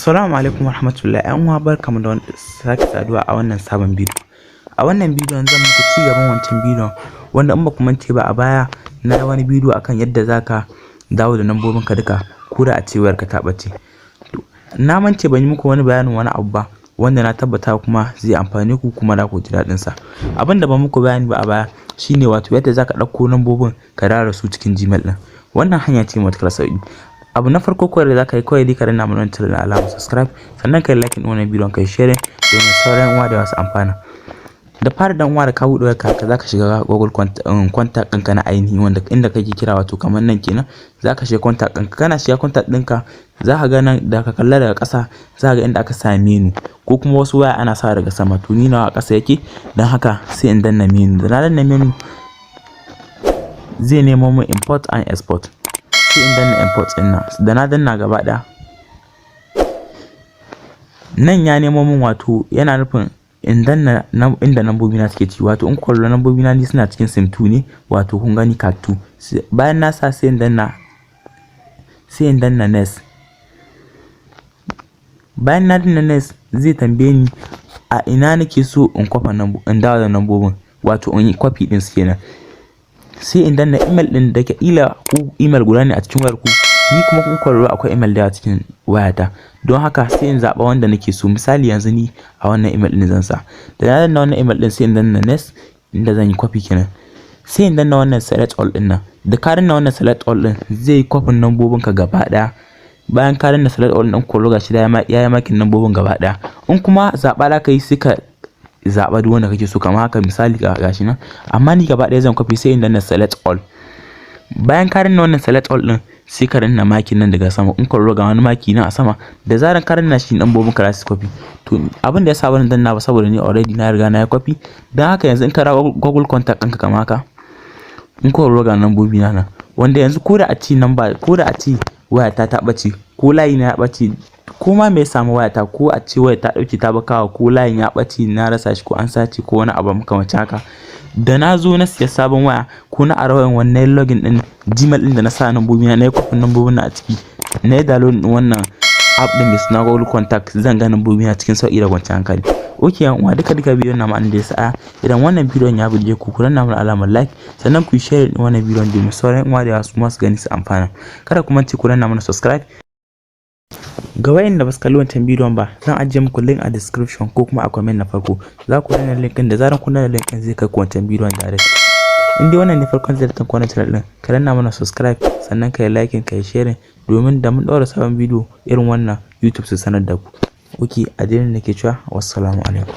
Assalamu alaikum warahmatullahi uwa barkamu da sake saduwa a wannan sabon bidiyo. A wannan bidiyon zan muku ci gaban wancan bidiyon wanda in ba ku mance ba a baya na yi wani bidiyo akan yadda zaka dawo da nambobin ka duka ko da a ce wayarka ta bace. Na mance ban yi muku wani bayanin wani abu ba wanda na tabbata kuma zai amfane ku kuma da ku ji dadin sa. Abin da ban muku bayani ba a baya shine wato yadda zaka dauko nambobin ka dawo su cikin Gmail din. Wannan hanya ce matukar sauki. Abu na farko kawai da zaka yi kawai dai ka danna mana wannan alamar subscribe sannan kai like din wannan bidiyon kai share domin sauran uwa da wasu amfana. Da fara dan uwa da ka buɗe wayarka zaka shiga Google contact ɗinka na ainihi wanda inda kake kira wato kamar nan kenan zaka shiga contact ɗinka kana shiga contact ɗinka zaka ga nan da ka kalla daga ƙasa zaka ga inda aka sa menu ko kuma wasu waya ana sa daga sama to ni nawa a ƙasa yake dan haka sai in danna menu da na danna menu zai nemo mu import and export sai in danna import din nan da na danna gaba ɗaya nan ya nemo min wato yana nufin in danna inda nambobi na suke ci wato in kwallo nambobi na ni suna cikin sim2 ne wato kun gani card 2 bayan na sa sai in danna next bayan na danna next zai tambaye ni a ina nake so in kwafa in dawo da nambobin wato in yi copy din su kenan sai in danna email din da ke ila ku email guda ne a cikin wayar ku ni kuma kun kwallo akwai email da a cikin wayata don haka sai in zaba wanda nake so misali yanzu ni a wannan email din zan sa da na danna wannan email din sai in danna next inda zan yi copy kenan sai in danna wannan select all din nan da ka danna wannan select all din zai yi copy nambobin ka gaba daya bayan ka danna select all din kwallo gashi da ya yi makin nambobin gaba daya in kuma zaba da kai sai ka zaba duk wanda kake so kamar haka misali gashi nan amma ni gaba daya zan copy sai in danna select all bayan ka danna wannan select all din sai ka danna makin nan daga sama in kwallo ga wani maki nan a sama da zaran ka danna shi nambobin ka za su copy to abin da yasa ban danna ba saboda ni already na riga na yi copy dan haka yanzu in ka rawo Google contact ɗinka kamar haka in kwallo ga nambobi na nan wanda yanzu ko da a ci number ko da a ci wayata ta bace ko layi na ya bace ko ma me ya samu wayata ko a ce waya ta dauke ta bakawa ko layin ya bace na rasa shi ko an sace ko wani abu makamancin haka da na zo na siya sabon waya ko na arawayan wannan login din Gmail din da na sa nambobi na yi kofin nambobin na a ciki na yi download din wannan app din mai suna Google Contact zan ga nambobi na cikin sauki da kwanciyar hankali. Okay yan uwa duka bidiyon na ma'an da ya sa idan wannan bidiyon ya burge ku ku danna mana alamar like sannan ku share din wannan bidiyon domin sauran uwa da wasu masu gani su amfana. Kada ku mance ku danna mana subscribe. Ga wayanda ba su kalli wancan bidiyon ba zan ajiye muku link a description ko kuma a comment na farko za ku danna link din da zaran kun danna link din zai kai ku wancan bidiyon direct. In dai wannan ne farkon ziyartar ku wannan channel din ka danna mana subscribe sannan ka yi like ka yi share domin da mun daura sabon bidiyo irin wannan YouTube su sanar da ku. Okay a dai nake cewa wassalamu alaikum.